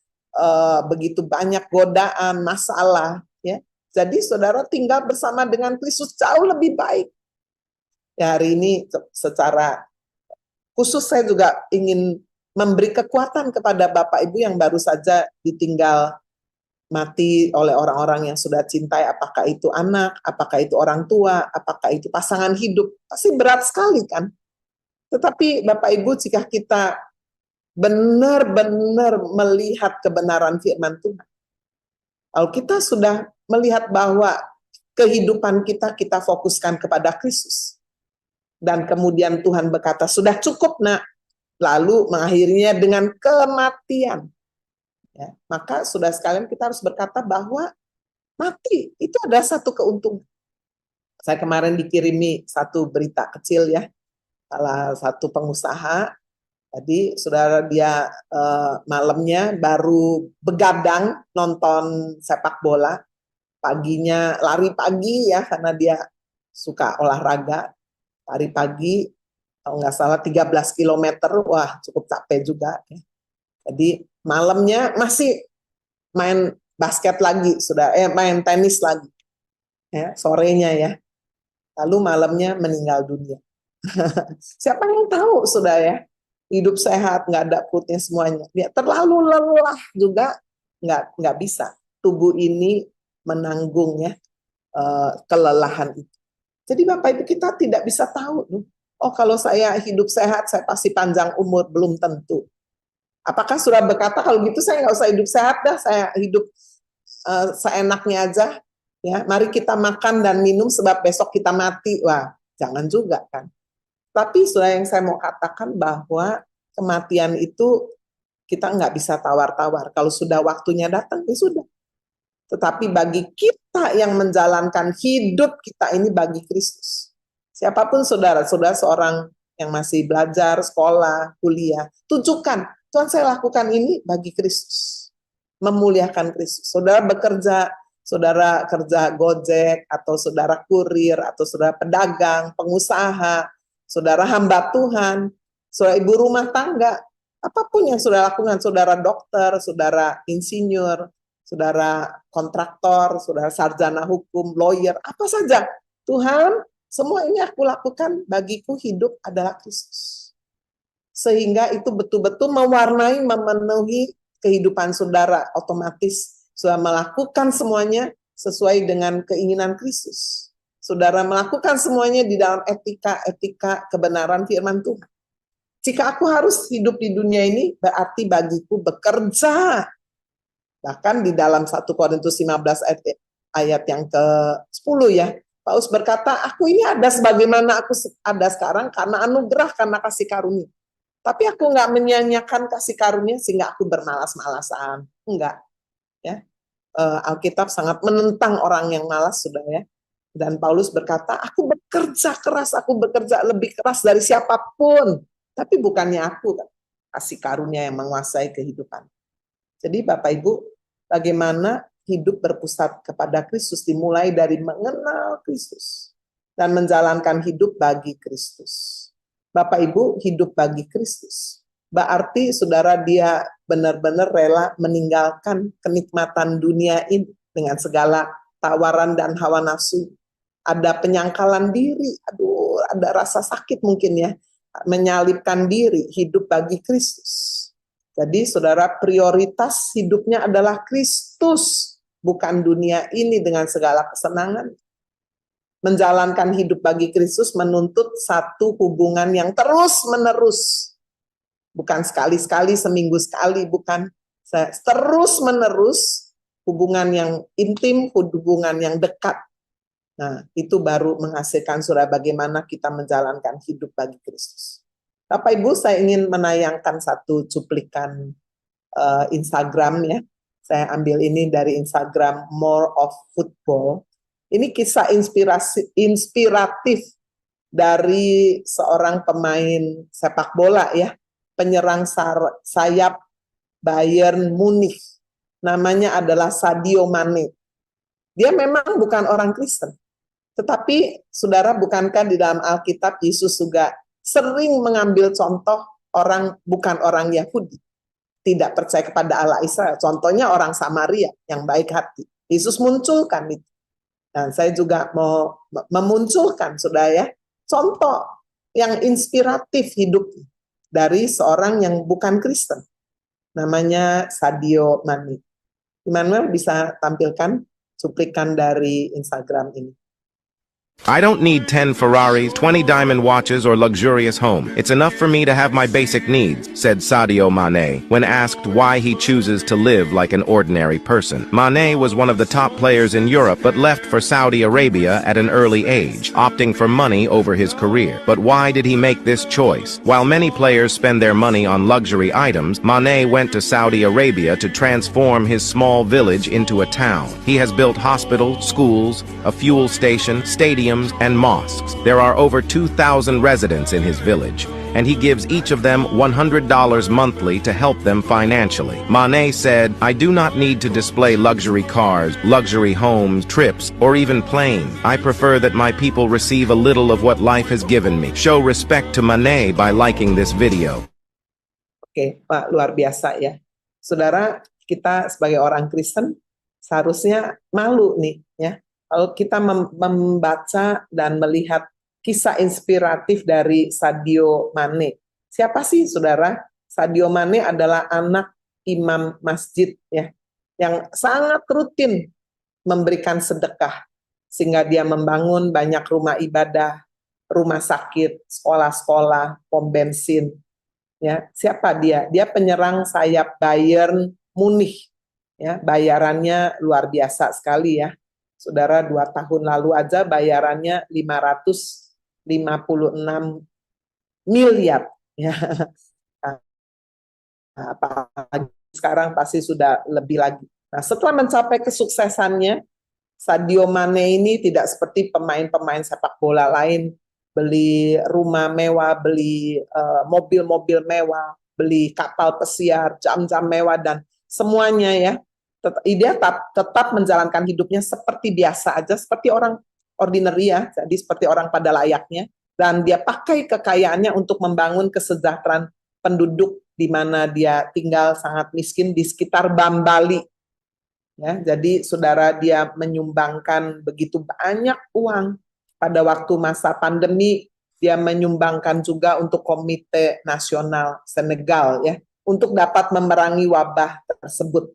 S5: begitu banyak godaan, masalah. Ya. Jadi saudara tinggal bersama dengan Kristus jauh lebih baik. Ya, hari ini secara khusus saya juga ingin memberi kekuatan kepada Bapak Ibu yang baru saja ditinggal mati oleh orang-orang yang sudah cintai, apakah itu anak, apakah itu orang tua, apakah itu pasangan hidup, pasti berat sekali kan. Tetapi Bapak Ibu, jika kita benar-benar melihat kebenaran firman Tuhan, kalau kita sudah melihat bahwa kehidupan kita fokuskan kepada Kristus, dan kemudian Tuhan berkata, sudah cukup nak, lalu mengakhirinya dengan kematian. Ya, maka sudah sekalian kita harus berkata bahwa mati itu adalah satu keuntungan. Saya kemarin dikirimi satu berita kecil ya, salah satu pengusaha. Tadi saudara, dia malamnya baru begadang nonton sepak bola, paginya lari pagi ya, karena dia suka olahraga, lari pagi, kalau nggak salah 13 km, wah cukup capek juga. Ya. Jadi malamnya masih main basket lagi, main tenis lagi, ya, sorenya ya. Lalu malamnya meninggal dunia. Siapa yang tahu sudah ya, hidup sehat, nggak ada perutnya semuanya. Dia terlalu lelah juga, nggak bisa. Tubuh ini menanggung ya kelelahan itu. Jadi Bapak Ibu, kita tidak bisa tahu. Oh kalau saya hidup sehat, saya pasti panjang umur, belum tentu. Apakah sudah berkata kalau gitu saya nggak usah hidup sehat dah, saya hidup seenaknya aja. Ya, mari kita makan dan minum sebab besok kita mati. Wah, jangan juga kan. Tapi sudah, yang saya mau katakan bahwa kematian itu kita nggak bisa tawar-tawar. Kalau sudah waktunya datang, ya sudah. Tetapi bagi kita yang menjalankan hidup kita ini bagi Kristus. Siapapun saudara seorang yang masih belajar, sekolah, kuliah, tunjukkan, Tuhan saya lakukan ini bagi Kristus. Memuliakan Kristus. Saudara bekerja, saudara kerja Gojek, atau saudara kurir, atau saudara pedagang, pengusaha, saudara hamba Tuhan, saudara ibu rumah tangga, Apapun yang saudara lakukan, saudara dokter, saudara insinyur, saudara kontraktor, saudara sarjana hukum, lawyer, apa saja. Tuhan, semua ini aku lakukan, bagiku hidup adalah Kristus. Sehingga itu betul-betul mewarnai, memenuhi kehidupan saudara. Otomatis saudara melakukan semuanya sesuai dengan keinginan Kristus. Saudara melakukan semuanya di dalam etika kebenaran firman Tuhan. Jika aku harus hidup di dunia ini, berarti bagiku bekerja. Bahkan di dalam 1 Korintus 15 ayat yang ke-10 ya, Paulus berkata, aku ini ada sebagaimana aku ada sekarang karena anugerah, karena kasih karunia. Tapi aku nggak menyanyiakan kasih karunia sehingga aku bermalas-malasan. Enggak. Ya. Alkitab sangat menentang orang yang malas, sudah ya. Dan Paulus berkata, aku bekerja keras, aku bekerja lebih keras dari siapapun. Tapi bukannya aku, kasih karunia yang menguasai kehidupan. Jadi Bapak Ibu, bagaimana hidup berpusat kepada Kristus dimulai dari mengenal Kristus dan menjalankan hidup bagi Kristus. Bapak Ibu hidup bagi Kristus. Berarti saudara dia benar-benar rela meninggalkan kenikmatan dunia ini dengan segala tawaran dan hawa nafsu. Ada penyangkalan diri, ada rasa sakit mungkin ya. Menyalibkan diri, hidup bagi Kristus. Jadi saudara, prioritas hidupnya adalah Kristus, bukan dunia ini dengan segala kesenangan. Menjalankan hidup bagi Kristus menuntut satu hubungan yang terus-menerus. Bukan sekali-sekali, seminggu sekali, bukan. Terus-menerus, hubungan yang intim, hubungan yang dekat. Nah, itu baru menghasilkan saudara bagaimana kita menjalankan hidup bagi Kristus. Bapak Ibu, saya ingin menayangkan satu cuplikan Instagram ya. Saya ambil ini dari Instagram More of Football. Ini kisah inspiratif dari seorang pemain sepak bola ya, penyerang sayap Bayern Munich. Namanya adalah Sadio Mane. Dia memang bukan orang Kristen. Tetapi, saudara, bukankah di dalam Alkitab Yesus juga sering mengambil contoh bukan orang Yahudi, tidak percaya kepada Allah Israel. Contohnya orang Samaria yang baik hati. Yesus munculkan itu. Dan saya juga mau memunculkan, saudara ya, contoh yang inspiratif hidup dari seorang yang bukan Kristen. Namanya Sadio Mane. Immanuel bisa tampilkan cuplikan dari Instagram ini.
S6: I don't need 10 Ferraris, 20 diamond watches, or luxurious home. It's enough for me to have my basic needs, said Sadio Mane, when asked why he chooses to live like an ordinary person. Mane was one of the top players in Europe but left for Saudi Arabia at an early age, opting for money over his career. But why did he make this choice? While many players spend their money on luxury items, Mane went to Saudi Arabia to transform his small village into a town. He has built hospitals, schools, a fuel station, stadiums, and mosques. There are over 2,000 residents in his village, and he gives each of them $100 monthly to help them financially. Mane said, I do not need to display luxury cars, luxury homes, trips, or even planes. I prefer that my people receive a little of what life has given me. Show respect to Mane by liking this video.
S5: Oke, Pak, luar biasa ya. Saudara, kita sebagai orang Kristen seharusnya malu nih ya. Kalau kita membaca dan melihat kisah inspiratif dari Sadio Mane. Siapa sih saudara? Sadio Mane adalah anak imam masjid ya, yang sangat rutin memberikan sedekah. Sehingga dia membangun banyak rumah ibadah, rumah sakit, sekolah-sekolah, pom bensin. Ya, siapa dia? Dia penyerang sayap Bayern Munich. Ya, bayarannya luar biasa sekali ya. Saudara, 2 tahun lalu aja bayarannya 556 miliar. Ya. Apalagi sekarang pasti sudah lebih lagi. Nah, setelah mencapai kesuksesannya, Sadio Mane ini tidak seperti pemain-pemain sepak bola lain, beli rumah mewah, beli mobil-mobil mewah, beli kapal pesiar, jam-jam mewah, dan semuanya ya. Dia tetap menjalankan hidupnya seperti biasa aja, seperti orang ordinary ya, jadi seperti orang pada layaknya, dan dia pakai kekayaannya untuk membangun kesejahteraan penduduk di mana dia tinggal sangat miskin di sekitar Bambali. Ya, jadi saudara, dia menyumbangkan begitu banyak uang. Pada waktu masa pandemi, dia menyumbangkan juga untuk Komite Nasional Senegal, ya, untuk dapat memerangi wabah tersebut.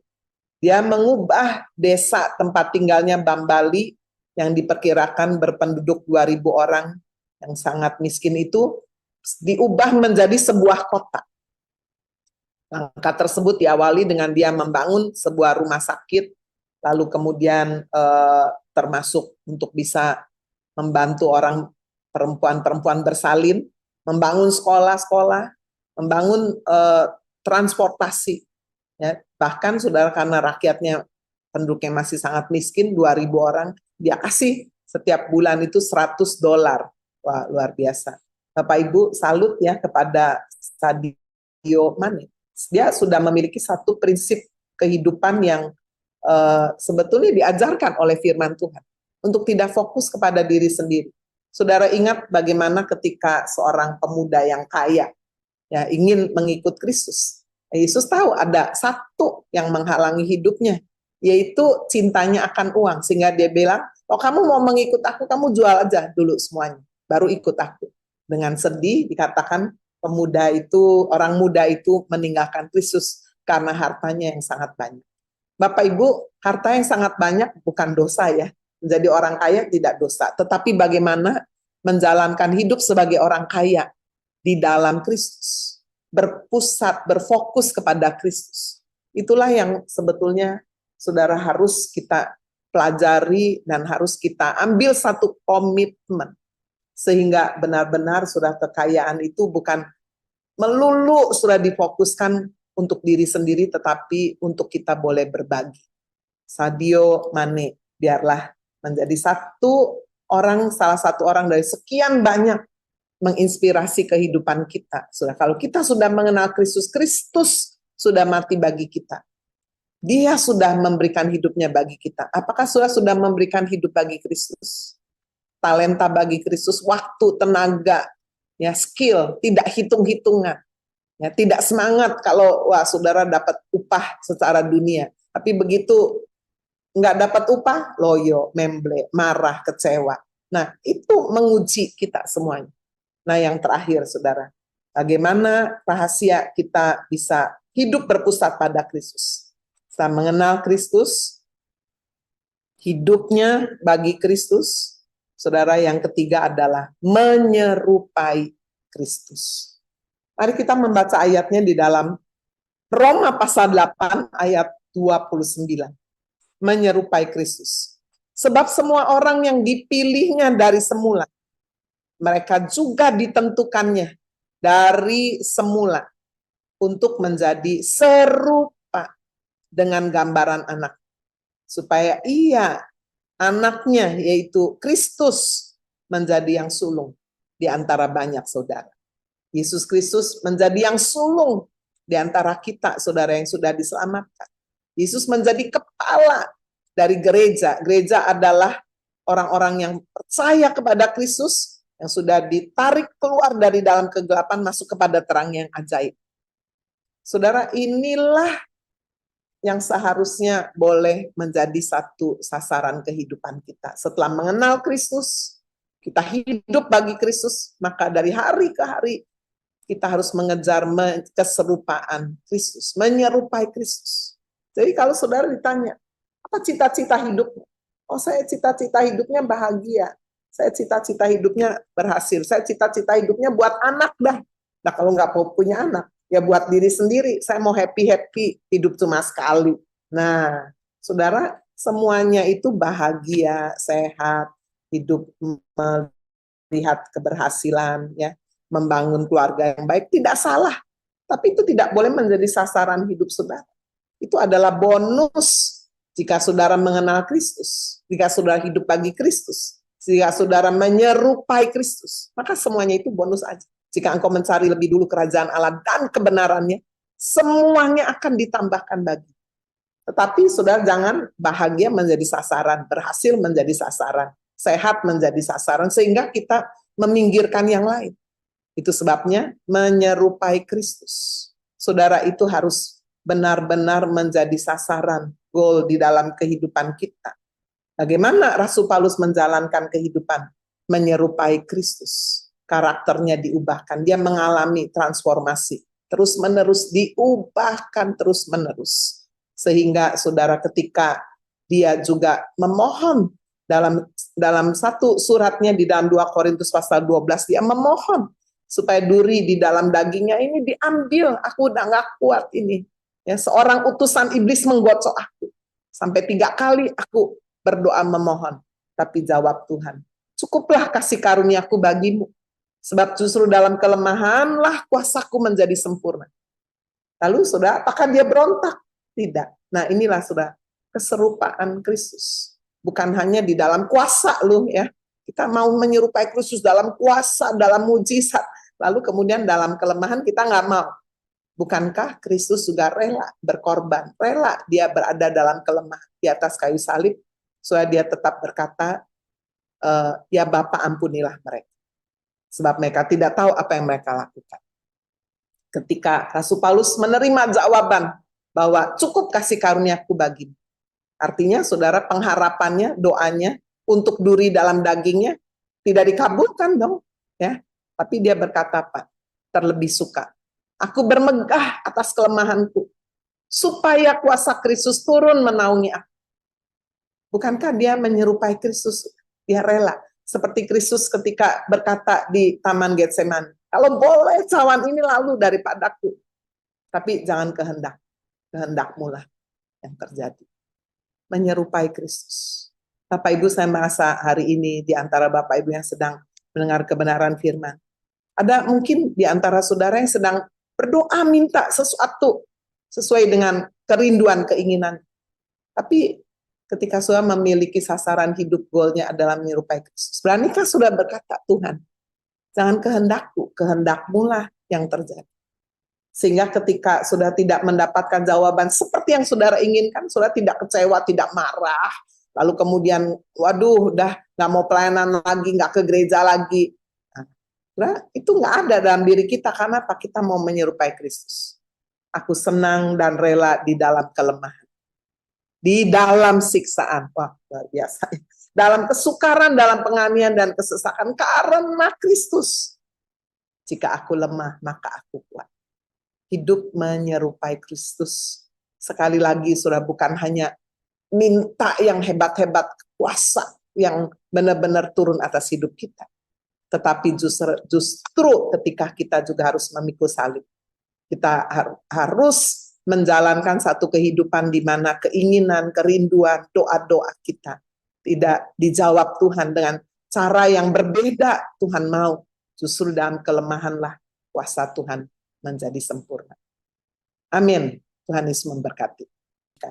S5: Dia mengubah desa tempat tinggalnya Bambali yang diperkirakan berpenduduk 2.000 orang yang sangat miskin itu, diubah menjadi sebuah kota. Langkah tersebut diawali dengan dia membangun sebuah rumah sakit, lalu kemudian termasuk untuk bisa membantu orang perempuan-perempuan bersalin, membangun sekolah-sekolah, membangun transportasi. Ya. Bahkan saudara, karena rakyatnya penduduknya masih sangat miskin, 2.000 orang, dia kasih setiap bulan itu $100. Wah, luar biasa. Bapak Ibu, salut ya kepada Sadio Mane. Dia sudah memiliki satu prinsip kehidupan yang sebetulnya diajarkan oleh firman Tuhan untuk tidak fokus kepada diri sendiri. Saudara ingat bagaimana ketika seorang pemuda yang kaya ya ingin mengikut Kristus. Yesus tahu ada satu yang menghalangi hidupnya, yaitu cintanya akan uang, sehingga dia bilang, "Oh, kamu mau mengikut aku, kamu jual aja dulu semuanya, baru ikut aku." Dengan sedih dikatakan orang muda itu meninggalkan Kristus karena hartanya yang sangat banyak. Bapak Ibu, harta yang sangat banyak bukan dosa ya. Menjadi orang kaya tidak dosa, tetapi bagaimana menjalankan hidup sebagai orang kaya di dalam Kristus, berpusat, berfokus kepada Kristus. Itulah yang sebetulnya saudara harus kita pelajari dan harus kita ambil satu komitmen. Sehingga benar-benar sudah kekayaan itu bukan melulu sudah difokuskan untuk diri sendiri, tetapi untuk kita boleh berbagi. Sadio Mane biarlah menjadi salah satu orang dari sekian banyak menginspirasi kehidupan kita. Kalau kita sudah mengenal Kristus, Kristus sudah mati bagi kita. Dia sudah memberikan hidupnya bagi kita. Apakah sudah memberikan hidup bagi Kristus? Talenta bagi Kristus, waktu, tenaga, ya, skill, tidak hitung-hitungan. Ya, tidak semangat kalau saudara dapat upah secara dunia, tapi begitu nggak dapat upah, loyo, memble, marah, kecewa. Nah, itu menguji kita semuanya. Nah, yang terakhir saudara, bagaimana rahasia kita bisa hidup berpusat pada Kristus? Kita mengenal Kristus, hidupnya bagi Kristus. Saudara, yang ketiga adalah menyerupai Kristus. Mari kita membaca ayatnya di dalam Roma pasal 8 ayat 29. Menyerupai Kristus. Sebab semua orang yang dipilihnya dari semula, mereka juga ditentukannya dari semula untuk menjadi serupa dengan gambaran anak. Supaya anaknya, yaitu Kristus, menjadi yang sulung di antara banyak saudara. Yesus Kristus menjadi yang sulung di antara kita, saudara yang sudah diselamatkan. Yesus menjadi kepala dari gereja. Gereja adalah orang-orang yang percaya kepada Kristus, yang sudah ditarik keluar dari dalam kegelapan masuk kepada terang yang ajaib. Saudara, inilah yang seharusnya boleh menjadi satu sasaran kehidupan kita. Setelah mengenal Kristus, kita hidup bagi Kristus, maka dari hari ke hari kita harus mengejar keserupaan Kristus, menyerupai Kristus. Jadi kalau saudara ditanya, apa cita-cita hidupnya? Oh, saya cita-cita hidupnya bahagia. Saya cita-cita hidupnya berhasil. Saya cita-cita hidupnya buat anak dah. Nah, kalau nggak punya anak, ya buat diri sendiri. Saya mau happy-happy, hidup cuma sekali. Nah, saudara, semuanya itu bahagia, sehat, hidup melihat keberhasilan, ya, membangun keluarga yang baik, tidak salah. Tapi itu tidak boleh menjadi sasaran hidup saudara. Itu adalah bonus jika saudara mengenal Kristus, jika saudara hidup bagi Kristus, jika saudara menyerupai Kristus, maka semuanya itu bonus aja. Jika engkau mencari lebih dulu kerajaan Allah dan kebenarannya, semuanya akan ditambahkan bagi. Tetapi saudara jangan bahagia menjadi sasaran, berhasil menjadi sasaran, sehat menjadi sasaran, sehingga kita meminggirkan yang lain. Itu sebabnya menyerupai Kristus. saudara itu harus benar-benar menjadi sasaran, goal di dalam kehidupan kita. Bagaimana Rasul Paulus menjalankan kehidupan? Menyerupai Kristus. Karakternya diubahkan. Dia mengalami transformasi. Terus-menerus diubahkan terus-menerus. Sehingga saudara ketika dia juga memohon dalam satu suratnya di dalam 2 Korintus pasal 12, dia memohon supaya duri di dalam dagingnya ini diambil. Aku udah gak kuat ini. Ya, seorang utusan iblis menggocok aku. Sampai 3 kali aku berdoa memohon. Tapi jawab Tuhan, cukuplah kasih karuniaku bagimu. Sebab justru dalam kelemahanlah kuasaku menjadi sempurna. Lalu saudara, apakah dia berontak? Tidak. Nah inilah saudara, keserupaan Kristus. Bukan hanya di dalam kuasa loh ya. Kita mau menyerupai Kristus dalam kuasa, dalam mujizat. Lalu kemudian dalam kelemahan kita nggak mau. Bukankah Kristus juga rela berkorban? Rela dia berada dalam kelemahan di atas kayu salib. Supaya dia tetap berkata, ya Bapa ampunilah mereka. Sebab mereka tidak tahu apa yang mereka lakukan. Ketika Rasul Paulus menerima jawaban bahwa cukup kasih karuniaku bagimu. Artinya saudara, pengharapannya, doanya untuk duri dalam dagingnya tidak dikabulkan dong. Ya. Tapi dia berkata apa? Terlebih suka. Aku bermegah atas kelemahanku. Supaya kuasa Kristus turun menaungi aku. Bukankah dia menyerupai Kristus? Dia rela. Seperti Kristus ketika berkata di Taman Getsemani, kalau boleh cawan ini lalu daripadaku. Tapi jangan kehendakmu lah yang terjadi. Menyerupai Kristus. Bapak Ibu, saya merasa hari ini di antara Bapak Ibu yang sedang mendengar kebenaran firman. Ada mungkin di antara saudara yang sedang berdoa minta sesuatu sesuai dengan kerinduan, keinginan. Tapi ketika saudara memiliki sasaran hidup, goalnya adalah menyerupai Kristus. Beranikah saudara berkata, Tuhan, jangan kehendakku, kehendakmu lah yang terjadi. Sehingga ketika saudara tidak mendapatkan jawaban seperti yang saudara inginkan, saudara tidak kecewa, tidak marah. Lalu kemudian, waduh, udah gak mau pelayanan lagi, gak ke gereja lagi. Nah, itu gak ada dalam diri kita, karena apa? Kita mau menyerupai Kristus. Aku senang dan rela di dalam kelemahan. Di dalam siksaan, wah luar biasa. Dalam kesukaran, dalam penganiayaan dan kesesakan karena Kristus. Jika aku lemah, maka aku kuat. Hidup menyerupai Kristus. Sekali lagi, saudara, bukan hanya minta yang hebat-hebat, kuasa yang benar-benar turun atas hidup kita. Tetapi justru ketika kita juga harus memikul salib. Kita harus menjalankan satu kehidupan di mana keinginan, kerinduan, doa-doa kita tidak dijawab Tuhan dengan cara yang berbeda. Tuhan mau justru dalam kelemahanlah kuasa Tuhan menjadi sempurna. Amin. Tuhan Yesus memberkati.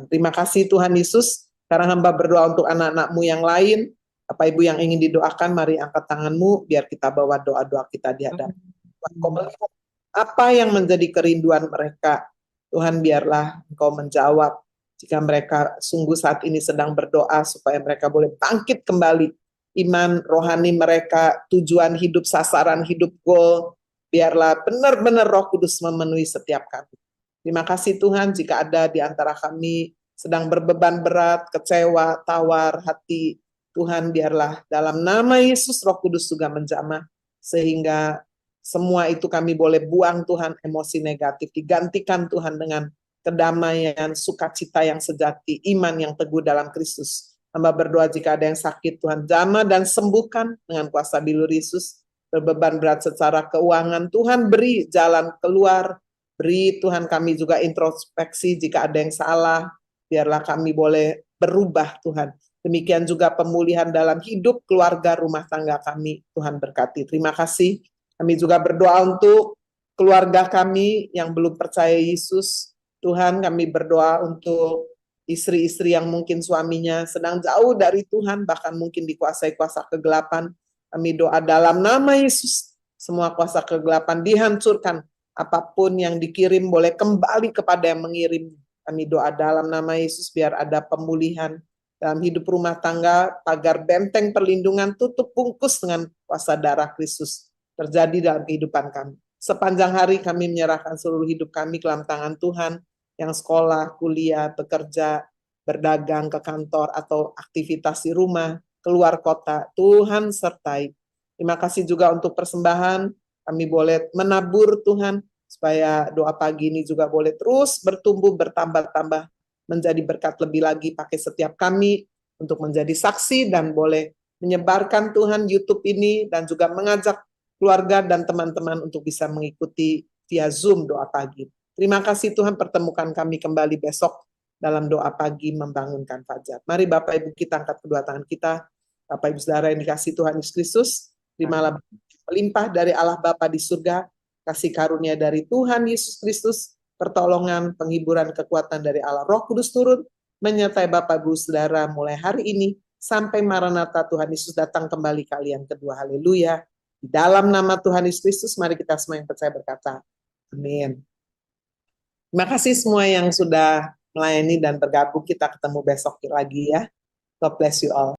S5: Terima kasih Tuhan Yesus. Sekarang hamba berdoa untuk anak-anak-Mu yang lain. Bapak Ibu yang ingin didoakan, mari angkat tanganmu biar kita bawa doa-doa kita di hadapan Tuhan. Kau melihat apa yang menjadi kerinduan mereka. Tuhan, biarlah Engkau menjawab jika mereka sungguh saat ini sedang berdoa supaya mereka boleh bangkit kembali. Iman rohani mereka, tujuan hidup, sasaran hidup, goal, biarlah benar-benar Roh Kudus memenuhi setiap kami. Terima kasih Tuhan, jika ada di antara kami sedang berbeban berat, kecewa, tawar hati, Tuhan biarlah dalam nama Yesus Roh Kudus juga menjamah, sehingga semua itu kami boleh buang Tuhan, emosi negatif, digantikan Tuhan dengan kedamaian, sukacita yang sejati, iman yang teguh dalam Kristus. Hamba berdoa jika ada yang sakit, Tuhan jamah dan sembuhkan dengan kuasa bilur Yesus. Berbeban berat secara keuangan, Tuhan beri jalan keluar. Beri Tuhan kami juga introspeksi jika ada yang salah, biarlah kami boleh berubah Tuhan. Demikian juga pemulihan dalam hidup, keluarga, rumah tangga kami, Tuhan berkati. Terima kasih. Kami juga berdoa untuk keluarga kami yang belum percaya Yesus. Tuhan, kami berdoa untuk istri-istri yang mungkin suaminya sedang jauh dari Tuhan, bahkan mungkin dikuasai kuasa kegelapan. Kami doa dalam nama Yesus, semua kuasa kegelapan dihancurkan. Apapun yang dikirim boleh kembali kepada yang mengirim. Kami doa dalam nama Yesus biar ada pemulihan dalam hidup rumah tangga, pagar benteng perlindungan tutup bungkus dengan kuasa darah Kristus terjadi dalam kehidupan kami. Sepanjang hari kami menyerahkan seluruh hidup kami ke dalam tangan Tuhan, yang sekolah, kuliah, bekerja, berdagang, ke kantor, atau aktivitas di rumah, keluar kota. Tuhan sertai. Terima kasih juga untuk persembahan, kami boleh menabur Tuhan, supaya doa pagi ini juga boleh terus bertumbuh, bertambah-tambah, menjadi berkat lebih lagi pakai setiap kami, untuk menjadi saksi dan boleh menyebarkan Tuhan YouTube ini, dan juga mengajak keluarga dan teman-teman untuk bisa mengikuti via Zoom doa pagi. Terima kasih Tuhan, pertemukan kami kembali besok dalam doa pagi membangunkan fajar. Mari Bapak Ibu kita angkat kedua tangan kita. Bapak Ibu Saudara yang dikasih Tuhan Yesus Kristus, terimalah melimpah dari Allah Bapa di surga, kasih karunia dari Tuhan Yesus Kristus, pertolongan, penghiburan, kekuatan dari Allah Roh Kudus turun menyertai Bapak Ibu Saudara mulai hari ini sampai Maranatha Tuhan Yesus datang kembali kali yang kedua. Haleluya. Di dalam nama Tuhan Yesus Kristus, mari kita semua yang percaya berkata, amin. Terima kasih semua yang sudah melayani dan bergabung. Kita ketemu besok lagi ya. God bless you all.